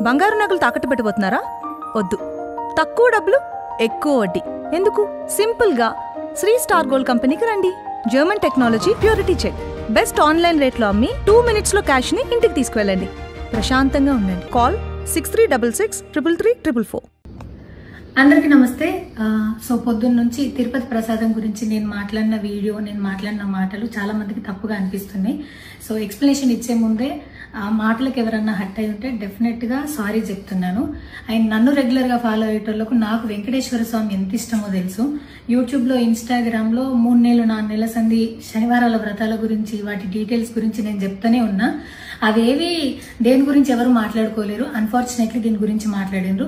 బంగారు నగలు తాకట్టు పెట్టబోతున్నారా? వద్దు. తక్కువ డబ్బులు ఎక్కువ వడ్డీ ఎందుకు? సింపుల్ గా శ్రీ స్టార్ గోల్డ్ కంపెనీకి రండి. German technology, purity check, best online రేట్లో అమ్మి 2 minutes లో క్యాష్ ని ఇంటికి తీసుకువెళ్ళండి. ప్రశాంతంగా ఉండండి. కాల్ 6366333444. అందరికీ నమస్తే. సో పొద్దున్న నుంచి తిరుపతి ప్రసాదం గురించి నేను మాట్లాడిన వీడియో, నేను మాట్లాడిన మాటలు చాలా మందికి తప్పుగా అనిపిస్తున్నాయి. సో ఎక్స్ప్లెనేషన్ ఇచ్చే ముందే ఆ మాటలకు ఎవరన్నా హట్ అయి ఉంటే డెఫినెట్ గా సారీ చెప్తున్నాను. అండ్ నన్ను రెగ్యులర్ గా ఫాలో అయ్యేటోళ్లకు నాకు వెంకటేశ్వర స్వామి ఎంత ఇష్టమో తెలుసు. యూట్యూబ్ లో, ఇన్స్టాగ్రామ్ లో 3 నెలలు 4 నెలల సంధి శనివారాల వ్రతాల గురించి, వాటి డీటెయిల్స్ గురించి నేను చెప్తానే ఉన్నా. అవేవి దేని గురించి ఎవరు మాట్లాడుకోలేరు. అన్ఫార్చునేట్లీ దీని గురించి మాట్లాడినరు.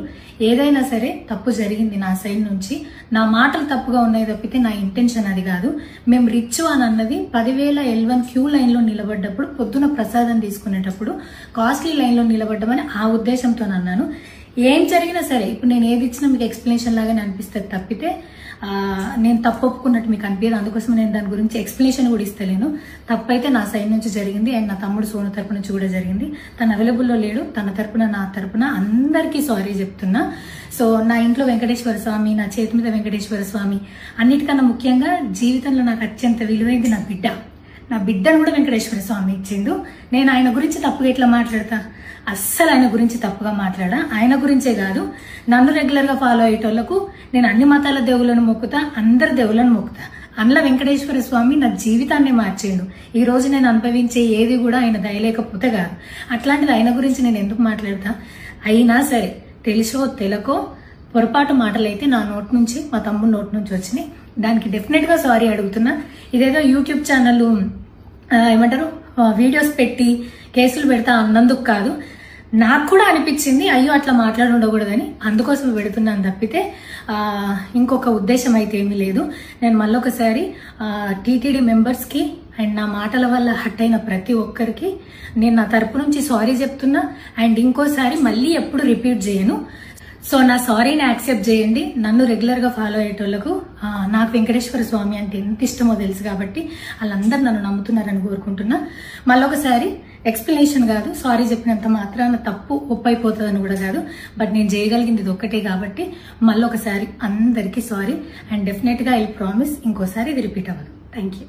ఏదైనా సరే తప్పు జరిగింది నా సైడ్ నుంచి. నా మాటలు తప్పుగా ఉన్నాయి తప్పితే నా ఇంటెన్షన్ అది కాదు. మేము రిచ్ అని అన్నది 10,000 L1 క్యూ లైన్ లో నిలబడ్డప్పుడు, పొద్దున ప్రసాదం తీసుకునేటప్పుడు కాస్ట్లీ లైన్ లో నిలబడ్డమని ఆ ఉద్దేశంతో అన్నాను. ఏం జరిగినా సరే ఇప్పుడు నేను ఏది ఇచ్చినా మీకు ఎక్స్ప్లెనేషన్ లాగానే అనిపిస్తుంది తప్పితే నేను తప్పు ఒప్పుకున్నట్టు మీకు అనిపించదు. అందుకోసం నేను దాని గురించి ఎక్స్ప్లెనేషన్ కూడా ఇస్తలేను. తప్పైతే నా సైడ్ నుంచి జరిగింది అండ్ నా తమ్ముడు సోను తరపు నుంచి కూడా జరిగింది. తను అవైలబుల్లో లేడు. తన తరపున, నా తరపున అందరికీ సారీ చెప్తున్నా. సో నా ఇంట్లో వెంకటేశ్వర స్వామి, నా చేతి మీద వెంకటేశ్వర స్వామి, అన్నిటికన్నా ముఖ్యంగా జీవితంలో నాకు అత్యంత విలువైంది నా బిడ్డ. నా బిడ్డను కూడా వెంకటేశ్వర స్వామి ఇచ్చిండు. నేను ఆయన గురించి తప్పుగా ఎట్లా మాట్లాడతా? అస్సలు ఆయన గురించి తప్పుగా మాట్లాడా. ఆయన గురించే కాదు, నన్ను రెగ్యులర్ గా ఫాలో అయ్యేటోళ్లకు నేను అన్ని మతాల దేవులను మొక్కుతా, అందరి దేవులను మొక్కుతా. అందులో వెంకటేశ్వర స్వామి నా జీవితాన్ని మార్చిండు. ఈ రోజు నేను అనుభవించే ఏది కూడా ఆయన దయలేకపోతే కాదు. అట్లాంటిది ఆయన గురించి నేను ఎందుకు మాట్లాడతా? అయినా సరే తెలుసో తెలకో పొరపాటు మాటలైతే నా నోటి నుంచి, మా తమ్ముడు నోటి నుంచి వచ్చినాయి. దానికి డెఫినెట్ గా సారీ అడుగుతున్నా. ఇదేదో యూట్యూబ్ ఛానల్ ఏమంటారు వీడియోస్ పెట్టి కేసులు పెడతా అన్నందుకు కాదు, నాకు కూడా అనిపించింది అయ్యో అట్లా మాట్లాడి ఉండకూడదని, అందుకోసం పెడుతున్నాను తప్పితే ఇంకొక ఉద్దేశం అయితే ఏమీ లేదు. నేను మళ్ళొకసారి టీటీడీ మెంబర్స్ కి అండ్ నా మాటల వల్ల హట్ అయిన ప్రతి ఒక్కరికి నేను నా తరపు నుంచి సారీ చెప్తున్నా. అండ్ ఇంకోసారి మళ్ళీ ఎప్పుడు రిపీట్ చేయను. సో నా సారీని యాక్సెప్ట్ చేయండి. నన్ను రెగ్యులర్ గా ఫాలో అయ్యేటోళ్లకు నాకు వెంకటేశ్వర స్వామి అంటే ఎంత ఇష్టమో తెలుసు కాబట్టి వాళ్ళందరూ నన్ను నమ్ముతున్నారని కోరుకుంటున్నా. మళ్ళొకసారి ఎక్స్ప్లెనేషన్ కాదు, సారీ చెప్పినంత మాత్రాన తప్పు ఒప్పైపోతుందని కూడా కాదు. బట్ నేను చేయగలిగింది ఇది ఒక్కటే కాబట్టి మళ్ళొకసారి అందరికీ సారీ. అండ్ డెఫినెట్ గా ఐ ప్రామిస్ ఇంకోసారి ఇది రిపీట్ అవ్వదు. Thank you.